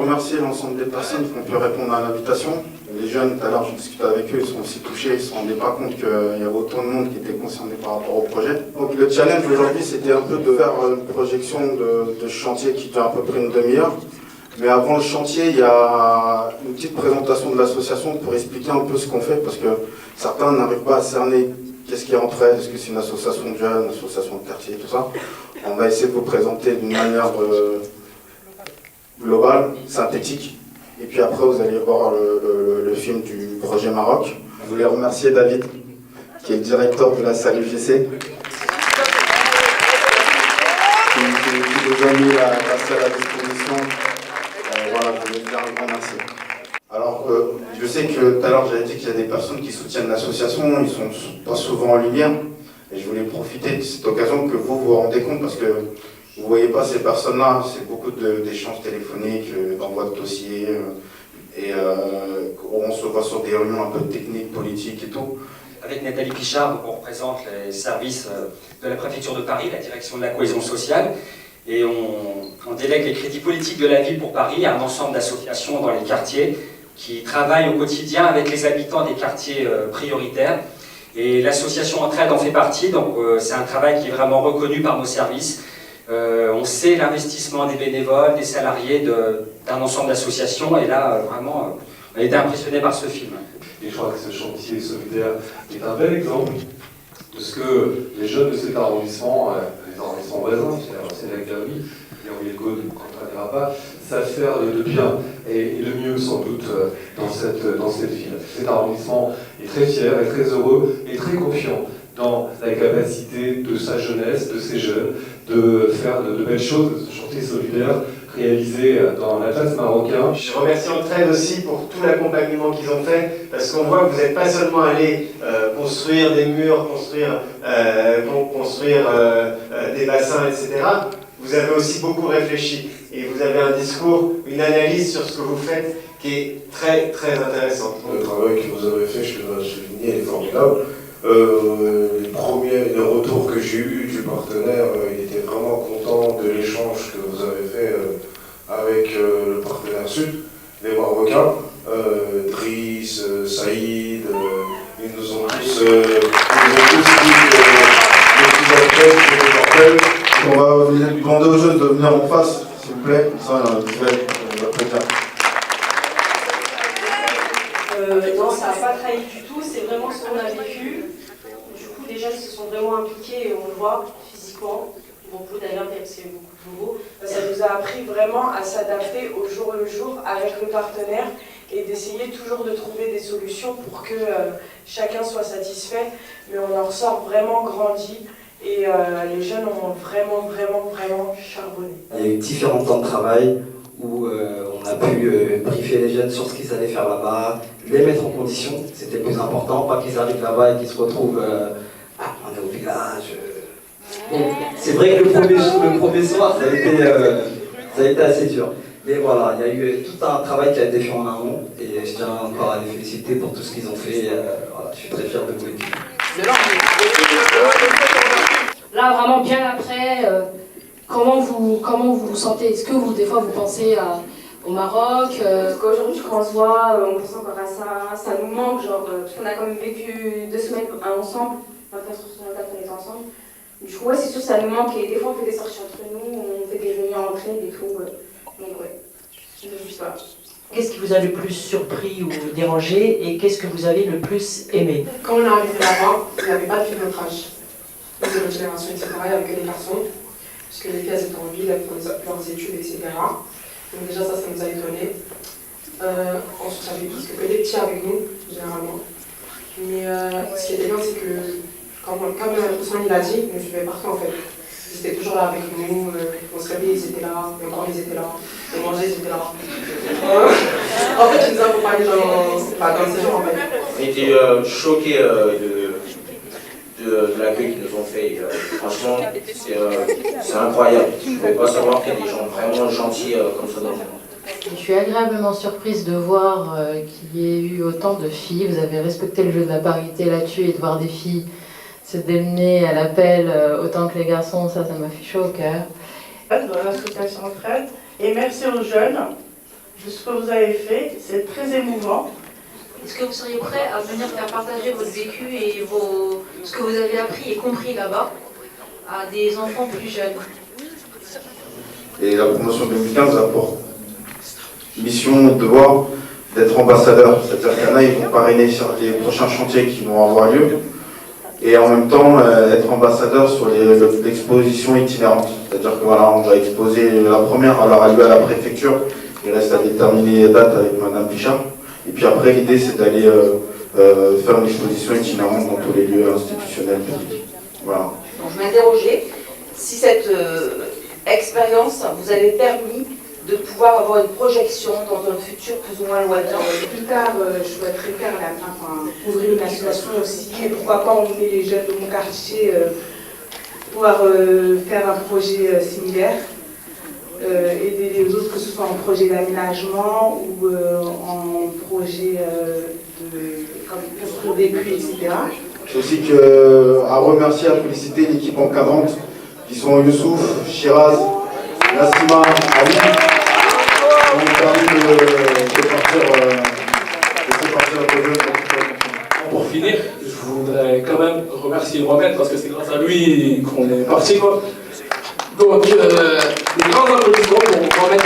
remercier l'ensemble des personnes qui ont pu répondre à l'invitation. Les jeunes, tout à l'heure, je discutais avec eux, ils sont aussi touchés, ils ne se rendaient pas compte qu'il y avait autant de monde qui était concerné par rapport au projet. Donc le challenge aujourd'hui, c'était un peu de faire une projection de chantier qui dure à peu près une demi-heure. Mais avant le chantier, il y a une petite présentation de l'association pour expliquer un peu ce qu'on fait, parce que certains n'arrivent pas à cerner qu'est-ce qui est entre elles, est-ce que c'est une association de jeunes, une association de quartier, tout ça. On va essayer de vous présenter d'une manière globale, synthétique. Et puis après, vous allez voir le film du projet Maroc. Je voulais remercier David, qui est le directeur de la salle UGC, qui nous a mis la salle à disposition. Voilà, je voulais dire un grand merci. Alors, je sais que tout à l'heure, j'avais dit qu'il y a des personnes qui soutiennent l'association, ils ne sont pas souvent en lumière. Et je voulais profiter de cette occasion que vous vous rendez compte, parce que vous ne voyez pas ces personnes-là, c'est beaucoup d'échanges téléphoniques, d'envoi de dossiers, et on se voit sur des réunions un peu techniques, politiques et tout. Avec Nathalie Pichard, on représente les services de la préfecture de Paris, la direction de la cohésion sociale, et on délègue les crédits politiques de la ville pour Paris à un ensemble d'associations dans les quartiers qui travaillent au quotidien avec les habitants des quartiers prioritaires. Et l'association Entraide en fait partie, donc c'est un travail qui est vraiment reconnu par nos services. On sait l'investissement des bénévoles, des salariés d'un ensemble d'associations, et là, vraiment, on a été impressionnés par ce film. Et je crois que ce chantier solidaire est un bel exemple de ce que les jeunes de cet arrondissement, les arrondissements voisins, c'est la galerie, les Côtes, on ne dira pas, savent faire de bien, et le mieux sans doute dans cette ville. Cet arrondissement est très fier, et très heureux, et très confiant dans la capacité de sa jeunesse, de ses jeunes, de faire de belles choses, ce chantier solidaire réalisé dans l'Atlas marocain. Je remercie Entraide aussi pour tout l'accompagnement qu'ils ont fait, parce qu'on voit que vous n'êtes pas seulement allé construire des murs, construire des bassins, etc. Vous avez aussi beaucoup réfléchi, et vous avez un discours, une analyse sur ce que vous faites qui est très très intéressante. Le travail que vous avez fait, je dois souligner, est formidable. Les retours que j'ai eus du partenaire, il était vraiment content de l'échange que vous avez fait avec le partenaire sud, les Marocains, Driss, Saïd, ils nous ont tous dit les petits appels. On va demander aux jeunes de venir en face, s'il vous plaît, comme ça, on va peut-être. Non, ça n'a pas trahi du tout, c'est vraiment ce qu'on a vécu. Du coup, les jeunes se sont vraiment impliqués, et on le voit physiquement. Beaucoup d'ailleurs, c'est beaucoup de nouveau. Ça nous a appris vraiment à s'adapter au jour le jour avec le partenaire, et d'essayer toujours de trouver des solutions pour que chacun soit satisfait. Mais on en ressort vraiment grandi, et les jeunes ont vraiment charbonné. Il y a eu différents temps de travail où on a pu briefer les jeunes sur ce qu'ils allaient faire là-bas, les mettre en condition, c'était le plus important, pas qu'ils arrivent là-bas et qu'ils se retrouvent on est au village. Bon, c'est vrai que le premier soir, ça a été assez dur. Mais voilà, il y a eu tout un travail qui a été fait en amont, et je tiens encore à les féliciter pour tout ce qu'ils ont fait. Voilà, je suis très fier de vous l'équipe. Là, vraiment bien après, comment vous vous sentez? Est-ce que des fois, vous pensez au Maroc? Qu'aujourd'hui, quand on se voit, on pense encore à ça, ça nous manque, parce qu'on a quand même vécu 2 semaines ensemble, 24 sur 24 on est ensemble. Du coup, ouais, c'est sûr, ça nous manque, et des fois, on fait des sorties entre nous, on fait des réunions entre elles et tout. Donc, ouais, juste ça. Qu'est-ce qui vous a le plus surpris ou dérangé, et qu'est-ce que vous avez le plus aimé? Quand on est arrivé là-bas, il n'y avait pas de filles de notre âge, de notre génération, etc. Il n'y avait que des garçons, parce que les filles étaient en ville, elles faisaient leurs études, etc. Donc déjà ça nous a étonnés. Ensuite, j'avais plus que des petits avec nous, généralement. Mais ce qui était bien, c'est que, comme Ousmane l'a dit, ils nous suivaient partout en fait. Ils étaient toujours là avec nous, on se réveillait, ils étaient là, on dormait, ils étaient là, on mangeait, ils étaient là. En fait, ils nous accompagnaient dans le séjour en fait. On était choqués de l'accueil qu'ils nous ont fait. Franchement, c'est incroyable. Je ne pouvais pas savoir qu'il y a des gens vraiment gentils comme ça dans le monde. Je suis agréablement surprise de voir qu'il y ait eu autant de filles. Vous avez respecté le jeu de la parité là-dessus, et de voir des filles se démener à l'appel autant que les garçons, ça m'a fait chaud au cœur. De l'association Entraide, et merci aux jeunes de ce que vous avez fait. C'est très émouvant. Est-ce que vous seriez prêt à venir faire partager votre vécu et ce que vous avez appris et compris là-bas à des enfants plus jeunes? Et la promotion 2015 a pour mission, devoir d'être ambassadeur. C'est-à-dire qu'il y en a, ils vont parrainer sur les prochains chantiers qui vont avoir lieu. Et en même temps, être ambassadeur sur l'exposition itinérante. C'est-à-dire que voilà, on va exposer la première, elle aura lieu à la préfecture. Il reste à déterminer les dates avec Madame Pichard. Et puis après, l'idée, c'est d'aller faire une exposition itinérante dans tous les lieux institutionnels publics. Voilà. Donc, je m'interrogeais si cette expérience vous avait permis de pouvoir avoir une projection dans un futur plus ou moins lointain. Plus tard, je souhaiterais faire ouvrir une association aussi, et pourquoi pas emmener les jeunes de mon quartier pouvoir faire un projet similaire, aider les autres, que ce soit en projet d'aménagement ou en projet comme construire des puits, etc. C'est aussi à remercier, à féliciter l'équipe encadrante qui sont Youssouf, Shiraz, Nassima, Ali, qui ont permis de partir le jeu. Pour finir, je voudrais quand même remercier Mohamed parce que c'est grâce à lui qu'on est parti, quoi. Donc, des grands applaudissements pour Mohamed.